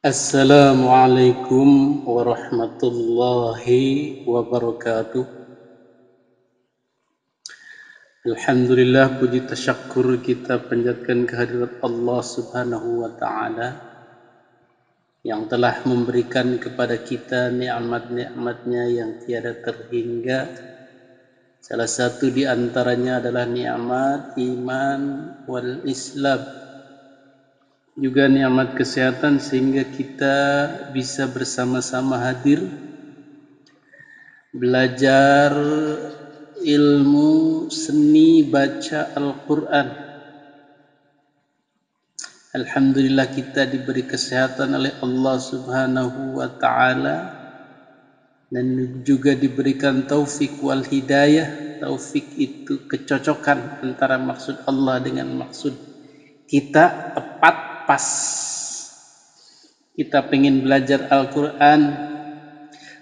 Assalamualaikum warahmatullahi wabarakatuh. Alhamdulillah, puji tasyakur kita panjatkan kehadirat Allah Subhanahu wa taala yang telah memberikan kepada kita nikmat-nikmatnya yang tiada terhingga. Salah satu di antaranya adalah nikmat iman wal Islam, juga nikmat kesehatan sehingga kita bisa bersama-sama hadir belajar ilmu seni baca Al-Quran. Alhamdulillah kita diberi kesehatan oleh Allah Subhanahu wa ta'ala dan juga diberikan taufik wal hidayah. Taufik itu kecocokan antara maksud Allah dengan maksud kita, tepat pas. Kita pengen belajar Al-Quran,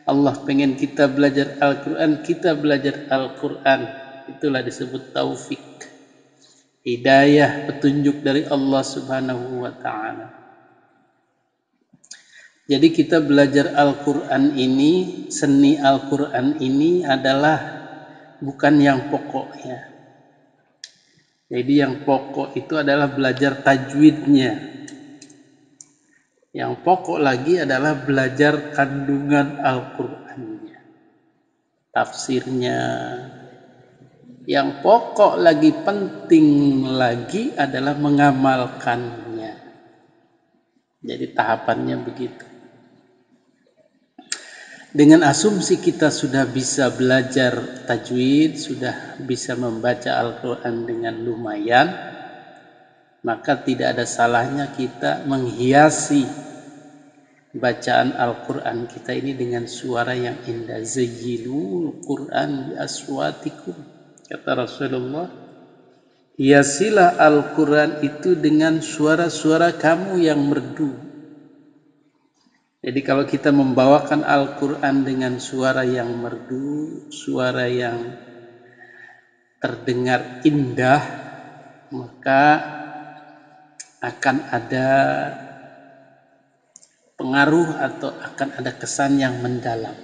Allah pengen kita belajar Al-Quran, kita belajar Al-Quran. Itulah disebut taufik, hidayah, petunjuk dari Allah Subhanahu wa ta'ala. Jadi kita belajar Al-Quran ini, seni Al-Quran ini adalah bukan yang pokoknya. Jadi yang pokok itu adalah belajar tajwidnya. Yang pokok lagi adalah belajar kandungan Al-Qurannya, tafsirnya. Yang pokok lagi, penting lagi adalah mengamalkannya. Jadi tahapannya begitu. Dengan asumsi kita sudah bisa belajar tajwid, sudah bisa membaca Al-Quran dengan lumayan, maka tidak ada salahnya kita menghiasi bacaan Al-Quran kita ini dengan suara yang indah. Zayyinul Quran bi aswatikum, kata Rasulullah, hiasilah Al-Quran itu dengan suara-suara kamu yang merdu. Jadi kalau kita membawakan Al-Quran dengan suara yang merdu, suara yang terdengar indah, maka akan ada pengaruh atau akan ada kesan yang mendalam.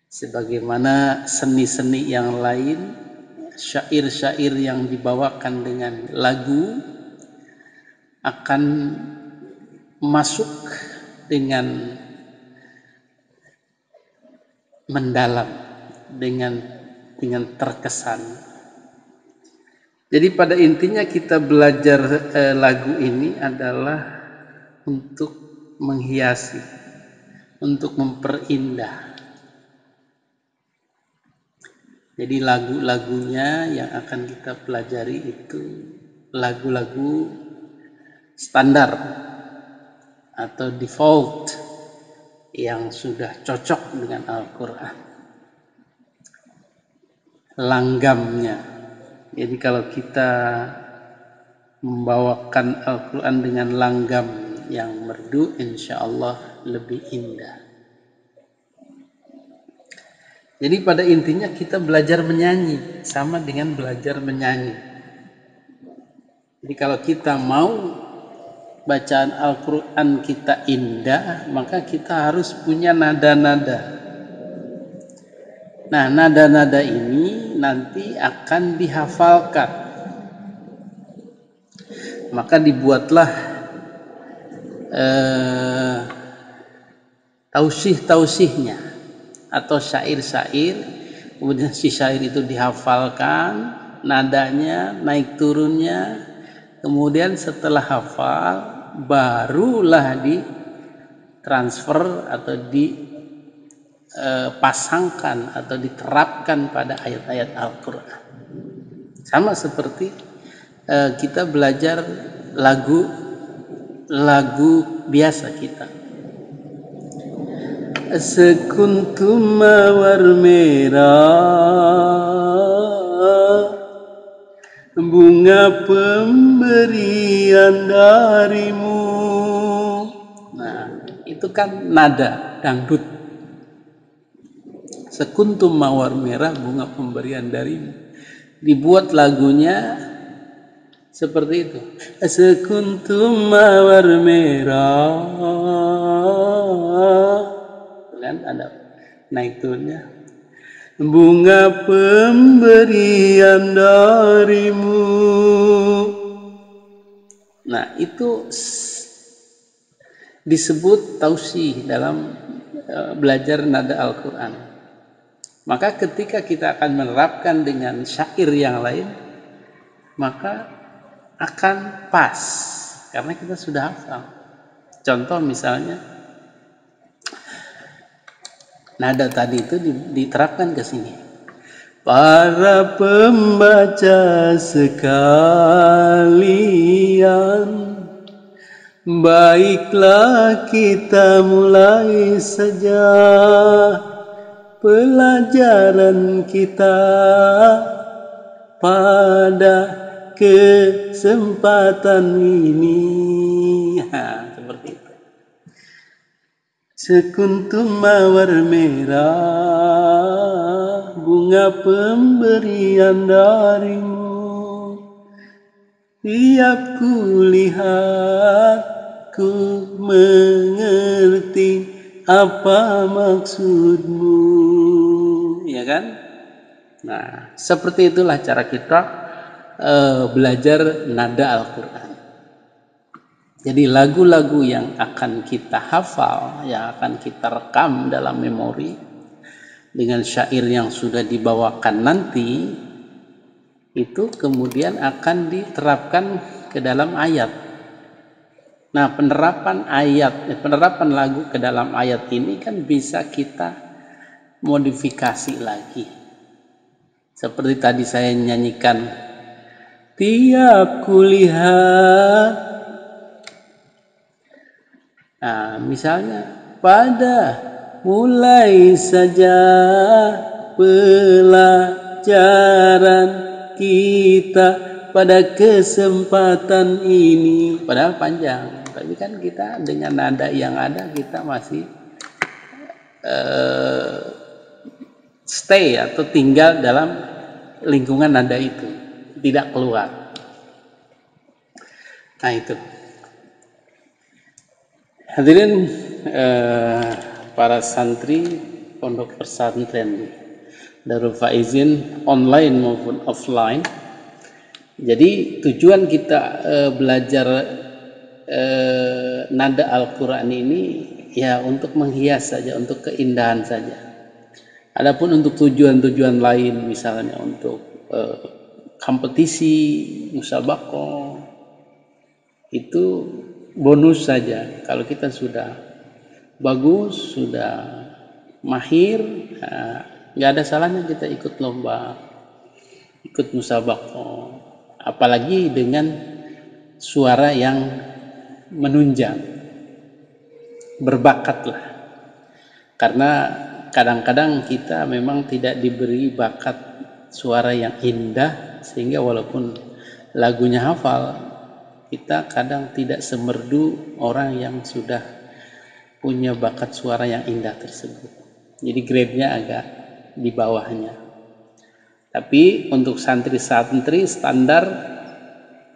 Sebagaimana seni-seni yang lain, syair-syair yang dibawakan dengan lagu akan masuk dengan mendalam, dengan terkesan. Jadi pada intinya kita belajar lagu ini adalah untuk menghiasi, untuk memperindah. Jadi lagu-lagunya yang akan kita pelajari itu lagu-lagu standar atau default yang sudah cocok dengan Al-Quran, langgamnya. Jadi kalau kita membawakan Al-Quran dengan langgam yang merdu, insya Allah lebih indah. Jadi pada intinya kita belajar menyanyi sama dengan belajar menyanyi. Jadi kalau kita mau bacaan Al-Quran kita indah, maka kita harus punya nada-nada. Nah, nada-nada ini nanti akan dihafalkan. Maka dibuatlah tausih-tausihnya atau syair-syair, kemudian si syair itu dihafalkan, nadanya, naik turunnya, kemudian setelah hafal barulah ditransfer atau dipasangkan atau diterapkan pada ayat-ayat Al-Quran. Sama seperti kita belajar lagu biasa kita. Sekuntum mawar merah, bunga pemberian darimu. Nah, itu kan nada dangdut. Sekuntum mawar merah, bunga pemberian darimu. Dibuat lagunya Seperti itu. Sekuntum mawar merah. Kan ada naik turunnya. Bunga pemberian darimu. Nah, itu disebut tausih dalam belajar nada Al-Quran. Maka ketika kita akan menerapkan dengan syair yang lain, maka akan pas karena kita sudah hafal. Contoh misalnya nada tadi itu diterapkan ke sini. Para pembaca sekalian, baiklah kita mulai saja pelajaran kita pada kesempatan ini. Seperti itu. Sekuntum mawar merah, bunga pemberian darimu. Tiap ku lihat, ku mengerti apa maksudmu. Ya kan? Nah, seperti itulah cara kita belajar nada Al-Quran. Jadi lagu-lagu yang akan kita hafal, yang akan kita rekam dalam memori dengan syair yang sudah dibawakan nanti, itu kemudian akan diterapkan ke dalam ayat. Nah, penerapan lagu ke dalam ayat ini kan bisa kita modifikasi lagi. Seperti tadi saya nyanyikan, tiap kulihat. Nah, misalnya pada mulai saja pelajaran kita pada kesempatan ini, padahal panjang, tapi kan kita dengan nada yang ada kita masih stay atau tinggal dalam lingkungan nada itu, tidak keluar. Nah itu. Hadirin para santri pondok pesantren Darul Faizin online maupun offline. Jadi tujuan kita belajar nada Al-Quran ini ya untuk menghias saja, untuk keindahan saja. Adapun untuk tujuan-tujuan lain, misalnya untuk kompetisi, musabaqah, itu bonus saja. Kalau kita sudah bagus, sudah mahir, nggak ada salahnya kita ikut lomba, ikut musabaqah, apalagi dengan suara yang menunjang, berbakatlah. Karena kadang-kadang kita memang tidak diberi bakat suara yang indah, sehingga walaupun lagunya hafal, kita kadang tidak semerdu orang yang sudah punya bakat suara yang indah tersebut. Jadi grade-nya agak di bawahnya. Tapi untuk santri-santri standar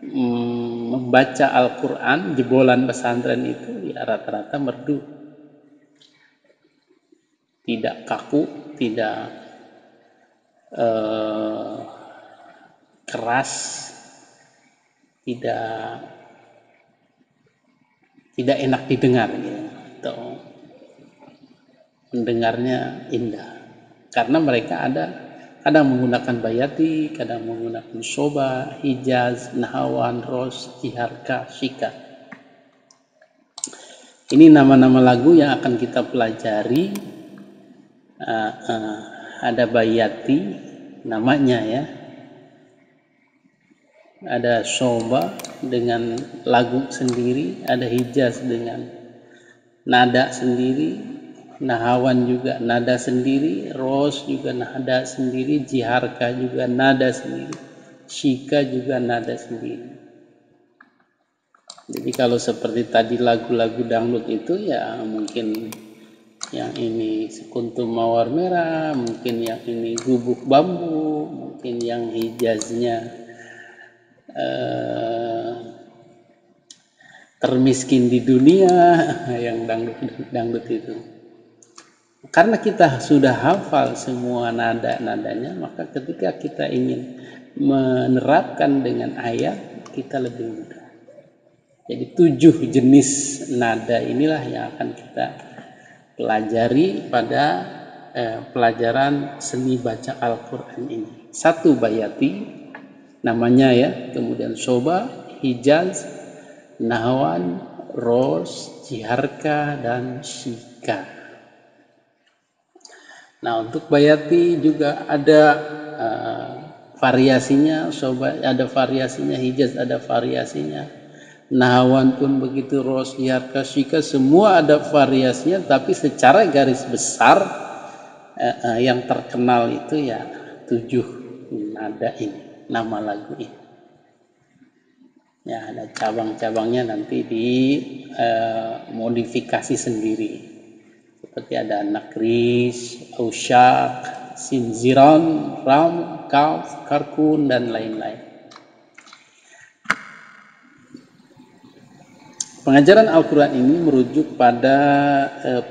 membaca Al-Quran jebolan pesantren itu ya rata-rata merdu, tidak kaku, tidak keras, tidak enak didengar gitu, atau mendengarnya indah, karena mereka ada kadang menggunakan bayati, kadang menggunakan soba, hijaz, nahawan, ros, jiharka, shika. Ini nama-nama lagu yang akan kita pelajari. Ada bayati namanya ya, ada soba dengan lagu sendiri, ada hijaz dengan nada sendiri, nahawan juga nada sendiri, ros juga nada sendiri, jiharka juga nada sendiri, shika juga nada sendiri. Jadi kalau seperti tadi lagu-lagu dangdut itu ya mungkin yang ini sekuntum mawar merah, mungkin yang ini gubuk bambu, mungkin yang hijaznya eh, termiskin di dunia, yang dangdut itu. Karena kita sudah hafal semua nada-nadanya, maka ketika kita ingin menerapkan dengan ayat, kita lebih mudah. Jadi 7 jenis nada inilah yang akan kita pelajari pada pelajaran seni baca Al-Quran ini. 1 bayati namanya ya, kemudian soba, hijaz, nahwan, ros, jiharka, dan shika. Nah, untuk bayati juga ada variasinya, soba ada variasinya, hijaz ada variasinya, nahwan pun begitu, ros, jiharka, shika, semua ada variasinya, tapi secara garis besar yang terkenal itu ya 7 nada ini, nama lagu ini. Ya, ada cabang-cabangnya nanti di modifikasi sendiri. Seperti ada nakris, aushak, sinziran, ram, kaf, karkun, dan lain-lain. Pengajaran Al-Quran ini merujuk pada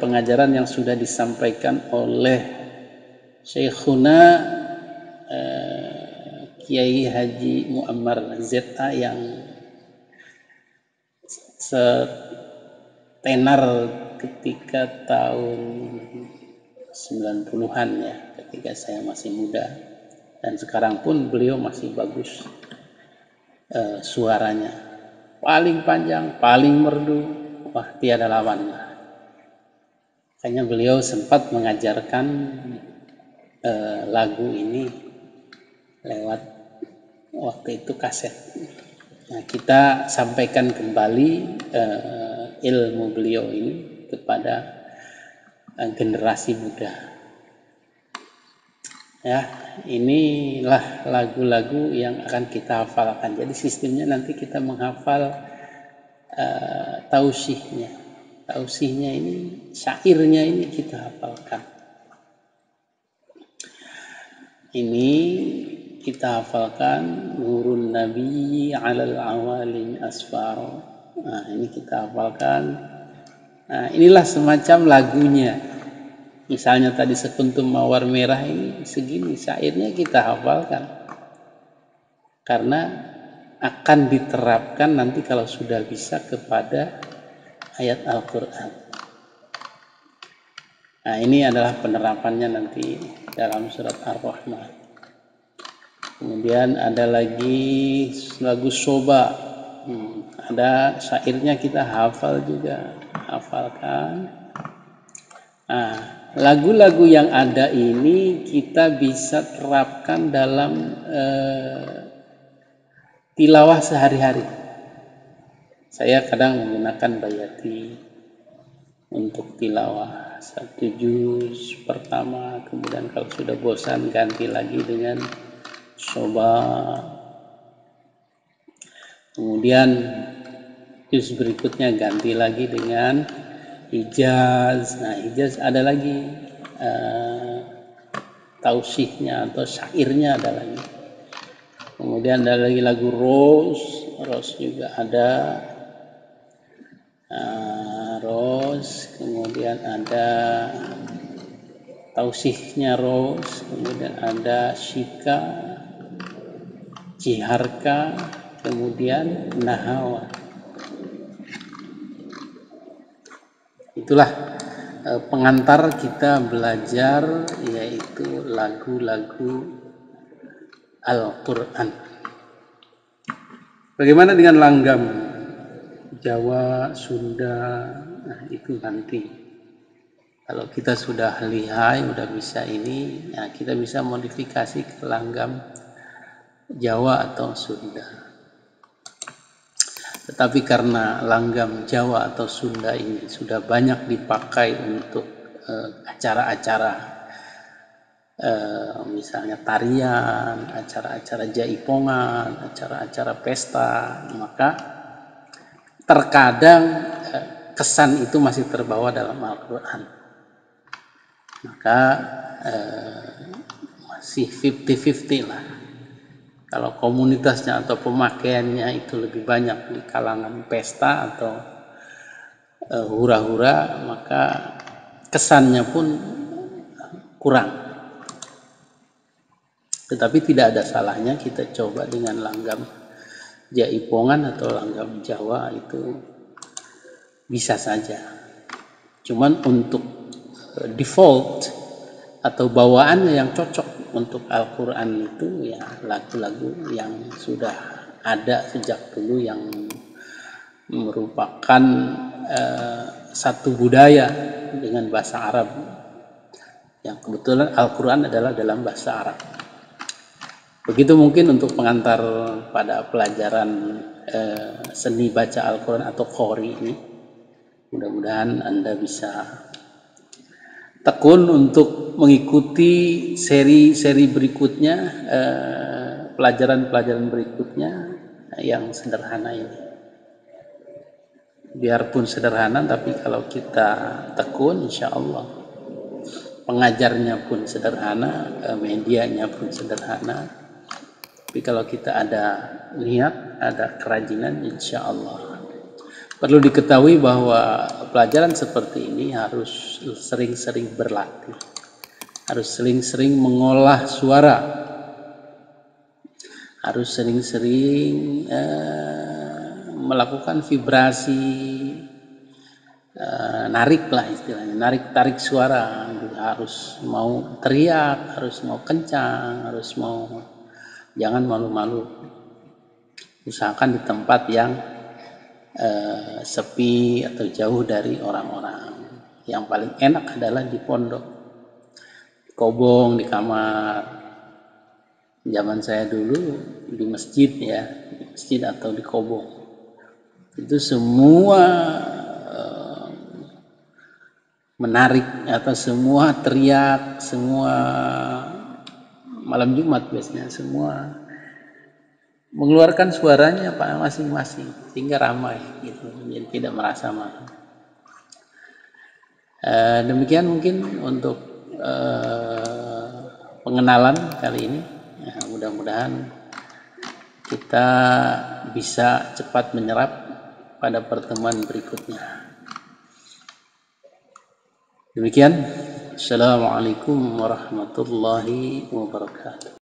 pengajaran yang sudah disampaikan oleh Syekhuna Kiai Haji Muammar ZA yang setenar ketika tahun 90-an ya, ketika saya masih muda, dan sekarang pun beliau masih bagus suaranya, paling panjang, paling merdu, wah tiada lawan. Makanya beliau sempat mengajarkan lagu ini lewat waktu itu kaset. Nah, kita sampaikan kembali ilmu beliau ini kepada generasi muda. Ya, inilah lagu-lagu yang akan kita hafalkan. Jadi sistemnya nanti kita menghafal tausihnya. Tausihnya ini, syairnya ini kita hafalkan. Ini kita hafalkan nurun nabi alal awalin asfar. Nah, ini kita hafalkan. Nah, inilah semacam lagunya. Misalnya tadi sekuntum mawar merah ini segini, syairnya kita hafalkan. Karena akan diterapkan nanti kalau sudah bisa kepada ayat Al-Quran. Nah, ini adalah penerapannya nanti dalam surat Ar-Rahman. Kemudian ada lagi lagu soba. Ada syairnya kita hafal juga, hafalkan. Nah, lagu-lagu yang ada ini kita bisa terapkan dalam tilawah sehari-hari. Saya kadang menggunakan bayati untuk tilawah 1 juz pertama, kemudian kalau sudah bosan ganti lagi dengan soba, kemudian juz berikutnya ganti lagi dengan hijaz. Nah, hijaz ada lagi tausihnya atau syairnya ada lagi. Kemudian ada lagi lagu ros juga ada ros, kemudian ada tausihnya ros, kemudian ada shika, jiharka, kemudian nahawa. Itulah pengantar kita belajar, yaitu lagu-lagu Al-Quran. Bagaimana dengan langgam Jawa, Sunda? Nah, itu nanti kalau kita sudah lihai, udah bisa ini, ya kita bisa modifikasi ke langgam Jawa atau Sunda. Tetapi karena langgam Jawa atau Sunda ini sudah banyak dipakai untuk acara-acara misalnya tarian, acara-acara jaipongan, acara-acara pesta, maka terkadang kesan itu masih terbawa dalam Al-Quran. Maka masih 50-50 lah. Kalau komunitasnya atau pemakaiannya itu lebih banyak di kalangan pesta atau hura-hura, maka kesannya pun kurang. Tetapi tidak ada salahnya kita coba dengan langgam Jaipongan atau langgam Jawa, itu bisa saja. Cuman untuk default atau bawaannya yang cocok untuk Al-Quran itu ya lagu-lagu yang sudah ada sejak dulu, yang merupakan satu budaya dengan bahasa Arab, yang kebetulan Al-Quran adalah dalam bahasa Arab. Begitu mungkin untuk pengantar pada pelajaran seni baca Al-Quran atau Qori ini. Mudah-mudahan Anda bisa tekun untuk mengikuti seri-seri berikutnya, pelajaran-pelajaran berikutnya yang sederhana ini. Biarpun sederhana, tapi kalau kita tekun, insya Allah pengajarnya pun sederhana, medianya pun sederhana. Tapi kalau kita ada niat, ada kerajinan, insya Allah. Perlu diketahui bahwa pelajaran seperti ini harus sering-sering berlatih, harus sering-sering mengolah suara, harus sering-sering melakukan vibrasi, narik lah istilahnya, narik-tarik suara. Harus mau teriak, harus mau kencang, harus mau, jangan malu-malu. Usahakan di tempat yang sepi atau jauh dari orang-orang. Yang paling enak adalah di pondok, di kobong, di kamar. Zaman saya dulu di masjid ya, di masjid atau di kobong. Itu semua menarik atau semua teriak, semua malam Jumat biasanya semua mengeluarkan suaranya masing-masing sehingga ramai gitu, jadi tidak merasa malu. Demikian mungkin untuk pengenalan kali ini. Mudah-mudahan kita bisa cepat menyerap pada pertemuan berikutnya. Demikian. Assalamualaikum warahmatullahi wabarakatuh.